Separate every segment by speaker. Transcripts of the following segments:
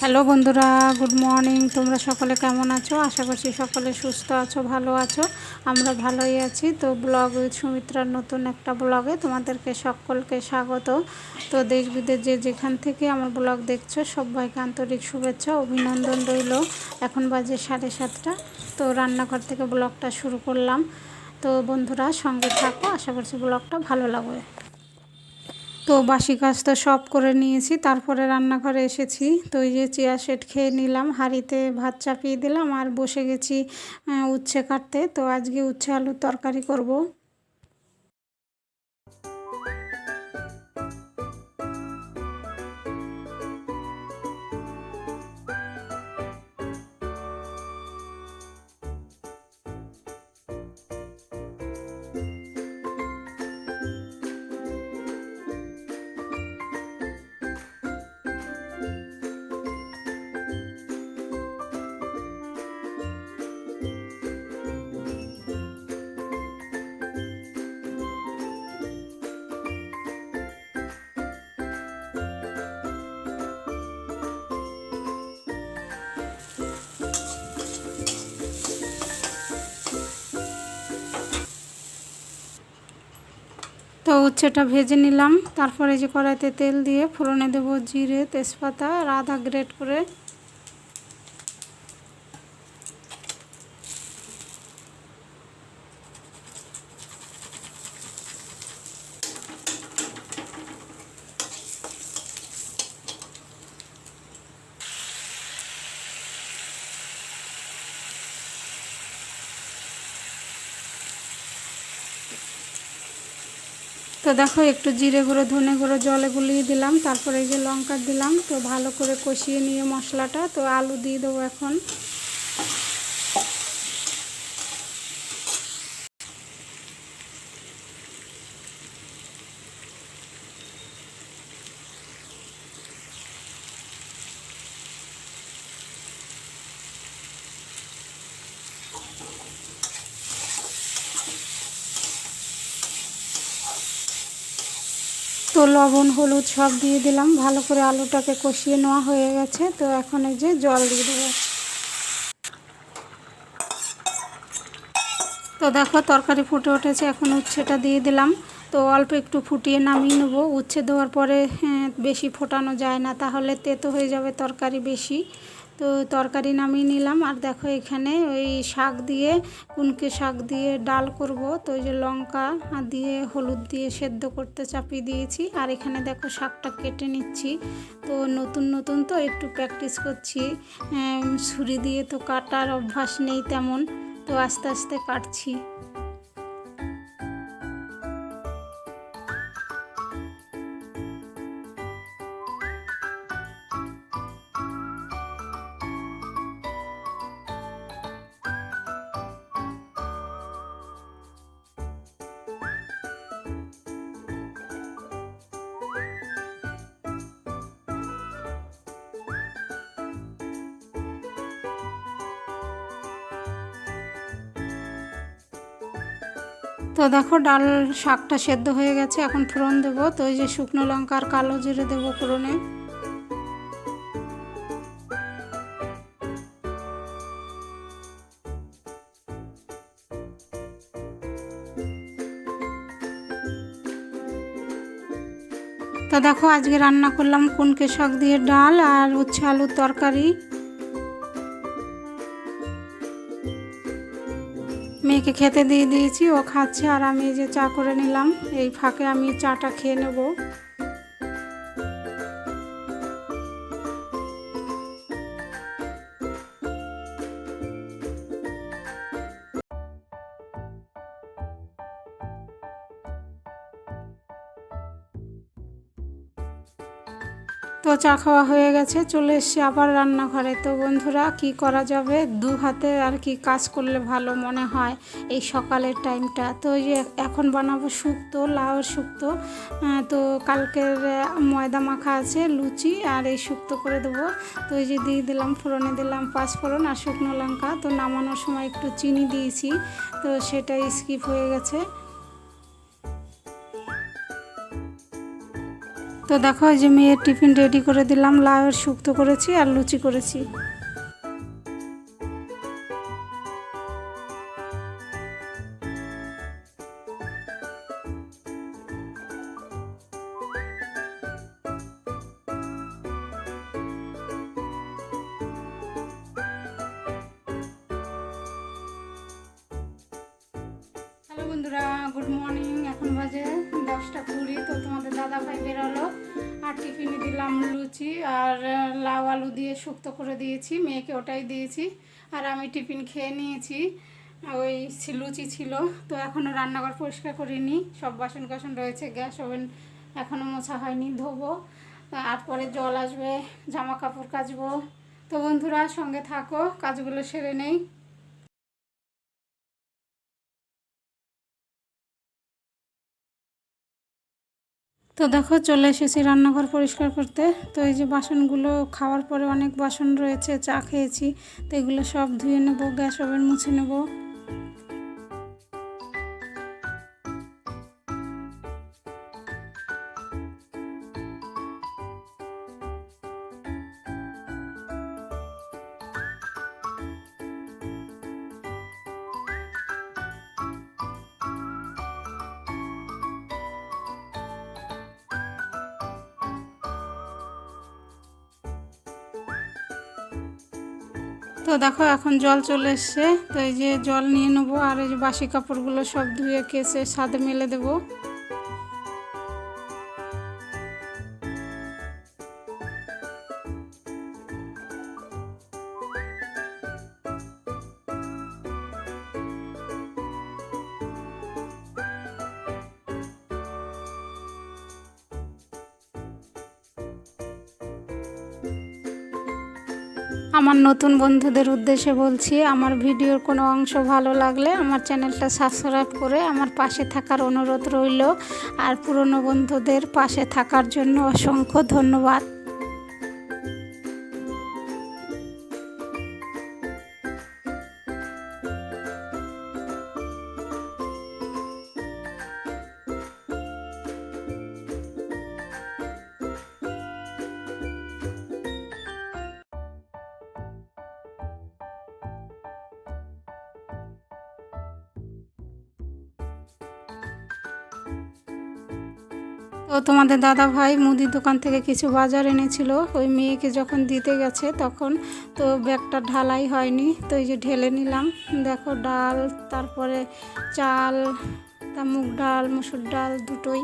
Speaker 1: Hello বন্ধুরা, good morning. তোমরা সকলে কেমন আছো? আশা করছি সকলে সুস্থ আছো, ভালো আছো। আমরা ভালোই আছি। তো ব্লগ উইথ সুমিত্রার নতুন একটা ব্লগে তোমাদেরকে সকলকে স্বাগত। তো দেশ বিদেশ যেখান থেকে আমার ব্লগ দেখছো সবাইকে আন্তরিক শুভেচ্ছা, অভিনন্দন রইল। এখন বাজে 7:30। তো রান্নাঘর থেকে ব্লগটা শুরু করলাম। তো বন্ধুরা সঙ্গে থাকো, আশা করছি ব্লগটা ভালো লাগবে। তো বাসি কাজ তো সব করে নিয়েছি, তারপরে রান্নাঘরে এসেছি। তো এই যে চিয়া সেট খেয়ে নিলাম, হাঁড়িতে ভাত চাপিয়ে দিলাম আর বসে গেছি উচ্ছে কাটতে। তো আজকে উচ্ছে আলুর তরকারি করব। তো উচ্ছেটা ভেজে নিলাম, তারপরে যে কড়াইতে তেল দিয়ে ফোড়নে দেবো জিরে, তেজপাতা আর আদা গ্রেট করে। তো দেখো একটু জিরে গুঁড়ো, ধনে গুঁড়ো জলে গুলিয়ে দিলাম, তারপরে এই যে লঙ্কা দিলাম। তো ভালো করে কষিয়ে নিয়ে মশলাটা, তো আলু দিয়ে দেবো এখন। তো লবণ হলুদ সব দিয়ে দিলাম, ভালো করে আলুটাকে কষিয়ে নেওয়া হয়ে গেছে। তো এখন এই যে জল দিয়ে দেবো। তো দেখো তরকারি ফুটে উঠেছে, এখন উচ্ছেটা দিয়ে দিলাম। তো অল্প একটু ফুটিয়ে নামিয়ে নেবো। উচ্ছে দেওয়ার পরে বেশি ফোটানো যায় না, তাহলে তেতো হয়ে যাবে তরকারি বেশি। তো তরকারি নামিয়ে নিলাম। আর দেখো এখানে ওই শাক দিয়ে, কুনকে শাক দিয়ে ডাল করব। তো ওই যে লঙ্কা দিয়ে হলুদ দিয়ে সেদ্ধ করতে চাপিয়ে দিয়েছি। আর এখানে দেখো শাকটা কেটে নিচ্ছি। তো নতুন নতুন তো একটু প্র্যাকটিস করছি, ছুরি দিয়ে তো কাটার অভ্যাস নেই তেমন। তো আস্তে আস্তে কাটছি। তো দেখো ডাল শাকটা সেদ্ধ হয়ে গেছে, এখন ফোড়ন দেবো। তো ওই যে শুকনো লঙ্কা আর কালো জিরে দেবো ফোড়নে। তো দেখো আজকে রান্না করলাম কুনকে শাক দিয়ে ডাল আর উচ্ছে আলুর তরকারি। মেয়েকে খেতে দিয়ে দিয়েছি, ও খাচ্ছে আর আমি এই যে চা করে নিলাম। এই ফাঁকে আমি চাটা খেয়ে নেব। তো চা খাওয়া হয়ে গেছে, চলে এসছি আবার রান্নাঘরে। তো বন্ধুরা কি করা যাবে, দু হাতে আর কি কাজ করলে ভালো মনে হয় এই সকালের টাইমটা। তো ওই যে এখন বানাবো শুক্তো, লাউয়ের শুক্তো। তো কালকের ময়দা মাখা আছে, লুচি আর এই শুক্তো করে দেবো। তো ওই যে দিয়ে দিলাম ফোড়নে দিলাম পাঁচফোড়ন আর শুকনো লঙ্কা। তো নামানোর সময় একটু চিনি দিয়েছি, তো সেটাই স্কিপ হয়ে গেছে। তো দেখো এই যে মেয়ের টিফিন রেডি করে দিলাম, লাউয়ের শুক্তো করেছি আর লুচি করেছি। হ্যালো বন্ধুরা, গুড মর্নিং। এখন বাজে 10টা 20। তো তোমাদের দাদা ভাই বেরোলো আর টিফিনে দিলাম লুচি আর লাউ আলু দিয়ে শুক্তো করে দিয়েছি, মেয়েকে ওটাই দিয়েছি। আর আমি টিফিন খেয়ে নিয়েছি। ওই লুচি ছিল। তো এখনও রান্নাঘর পরিষ্কার করিনি, সব বাসন কাসন রয়েছে, গ্যাস ওভেন এখনও মোছা হয়নি, ধোবো। আর পরে জল আসবে, জামা কাপড় কাচবো। তো বন্ধুরা সঙ্গে থাকো, কাজগুলো সেরে নেই। তো দেখো চলে এসেছি রান্নাঘর পরিষ্কার করতে। তো এই যে বাসনগুলো খাওয়ার পরে অনেক বাসন রয়েছে, চা খেয়েছি, তো এগুলো সব ধুয়ে নেব, গ্যাস ওভেন মুছে নেব। তো দেখো এখন জল চলে এসছে। তো এই যে জল নিয়ে নেবো আর এই যে বাসি কাপড়গুলো সব ধুয়ে কেচে ছাদে মেলে দেবো। আমার নতুন বন্ধুদের উদ্দেশ্যে বলছি, আমার ভিডিওর কোনো অংশ ভালো লাগলে আমার চ্যানেলটা সাবস্ক্রাইব করে আমার পাশে থাকার অনুরোধ রইল। আর পুরনো বন্ধুদের পাশে থাকার জন্য অসংখ্য ধন্যবাদ। তো তোমাদের দাদা ভাই মুদির দোকান থেকে কিছু বাজার এনেছিল, ওই মেয়েকে যখন দিতে গেছে তখন তো ব্যাগটা ঢালাই হয়নি। তো এই যে ঢেলে নিলাম, দেখো ডাল, তারপরে চাল, তা মুগ ডাল, মসুর ডাল দুটোই,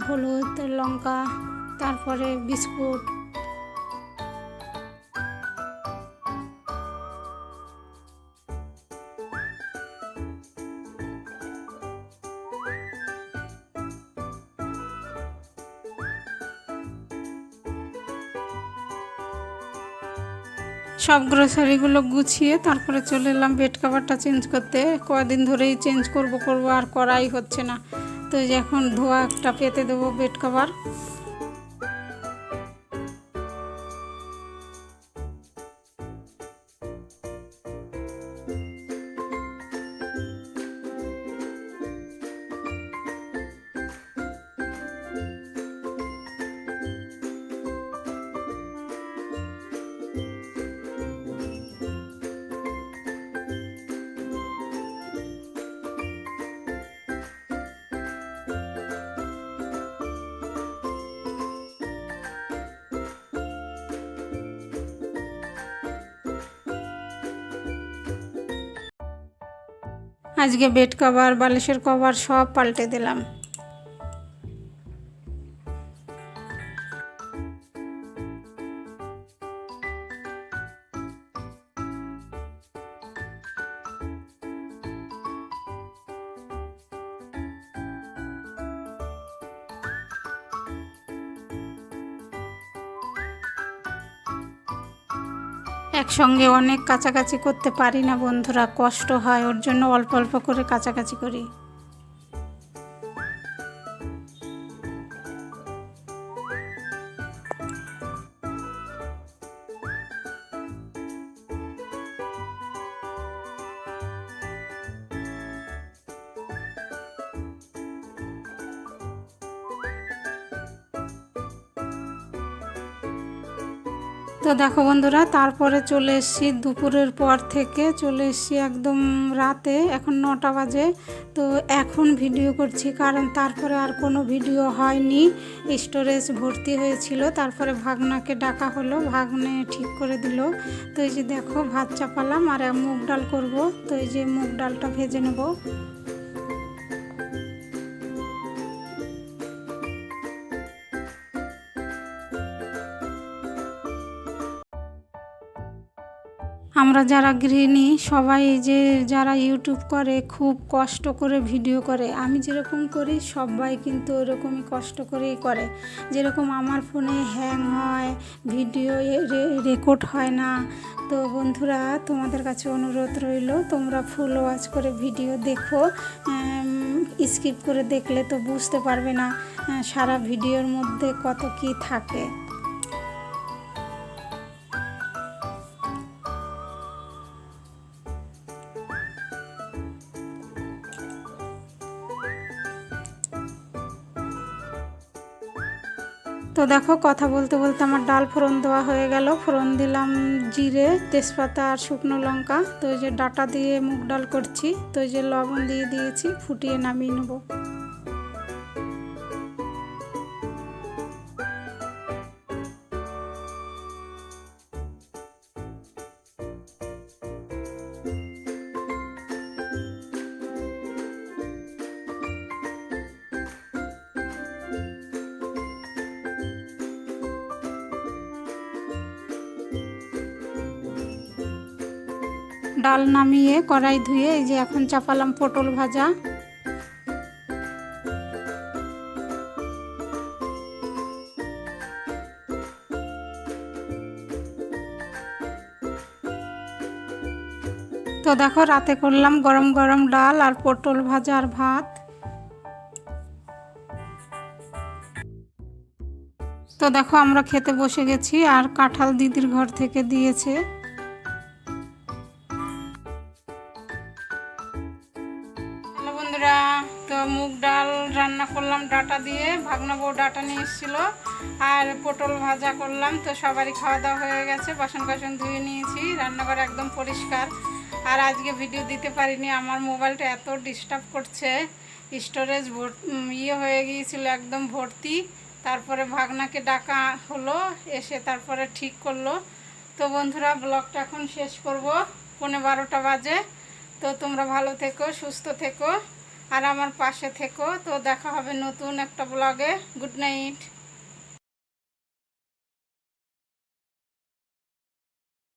Speaker 1: হলুদ, লঙ্কা, তারপরে বিস্কুট। সব গ্রোসারিগুলো গুছিয়ে তারপরে চলে এলাম বেড কভারটা চেঞ্জ করতে। কদিন ধরেই চেঞ্জ করব আর করাই হচ্ছে না। তো এই যে এখন ধোয়া একটা পেতে দেবো বেড কভার। আজকে বেড কভার, বালিশের কভার সব পাল্টে দিলাম। একসঙ্গে অনেক কাছাকাছি করতে পারি না বন্ধুরা, কষ্ট হয়, ওর জন্য অল্প অল্প করে কাছাকাছি করি। তো দেখো বন্ধুরা, তারপরে চলে এসেছি দুপুরের পর থেকে, চলে এসেছি একদম রাতে, এখন 9টা বাজে। তো এখন ভিডিও করছি, কারণ তারপরে আর কোনো ভিডিও হয়নি, স্টোরেজ ভর্তি হয়েছিল। তারপরে ভাগনাকে ডাকা হলো, ভাগ্নে ঠিক করে দিল। তো এই যে দেখো ভাত চাপালাম, আর মুগ ডাল করব। তো এই যে মুগ ডালটা ভেজে নেব। আমরা যারা গৃহিণী সবাই, এই যে যারা ইউটিউব করে, খুব কষ্ট করে ভিডিও করে। আমি যেরকম করি সবাই কিন্তু ওরকমই কষ্ট করেই করে। যেরকম আমার ফোনে হ্যাং হয়, ভিডিও রেকর্ড হয় না। তো বন্ধুরা, তোমাদের কাছে অনুরোধ রইল, তোমরা ফুল ওয়াচ করে ভিডিও দেখো। স্কিপ করে দেখলে তো বুঝতে পারবে না সারা ভিডিওর মধ্যে কত কি থাকে। তো দেখো কথা বলতে বলতে আমার ডাল ফোড়ন দেওয়া হয়ে গেল। ফোড়ন দিলাম জিরে, তেজপাতা আর শুকনো লঙ্কা। তো এই যে ডাটা দিয়ে মুগ ডাল করছি। তো এই যে লবণ দিয়ে দিয়েছি, ফুটিয়ে নামিয়ে নেব। ডাল নামিয়ে কড়াই ধুয়ে এই যে এখন চাপালাম পটল ভাজা। তো দেখো রাতে করলাম গরম গরম ডাল আর পটল ভাজা আর ভাত। তো দেখো আমরা খেতে বসে গেছি, আর কাঁঠাল দিদির ঘর থেকে দিয়েছে। হ্যালো বন্ধুরা, তো মুগ ডাল রান্না করলাম ডাটা দিয়ে, ভাগনা বউ ডাটা নিয়ে এসেছিলো, আর পটল ভাজা করলাম। তো সবারই খাওয়া দাওয়া হয়ে গেছে, বাসন কাসন ধুয়ে নিয়েছি, রান্নাঘর একদম পরিষ্কার। আর আজকে ভিডিও দিতে পারিনি, আমার মোবাইলটা এত ডিস্টার্ব করছে, স্টোরেজ হয়ে গিয়েছিল একদম ভর্তি। তারপরে ভাগনাকে ডাকা হলো, এসে তারপরে ঠিক করলো। তো বন্ধুরা, ব্লগটা এখন শেষ করব, 11:15 বাজে। তো তোমরা ভালো থেকো, সুস্থ থেকো, আর আমার পাশে থেকো। তো দেখা হবে নতুন একটা ব্লগে। Good night.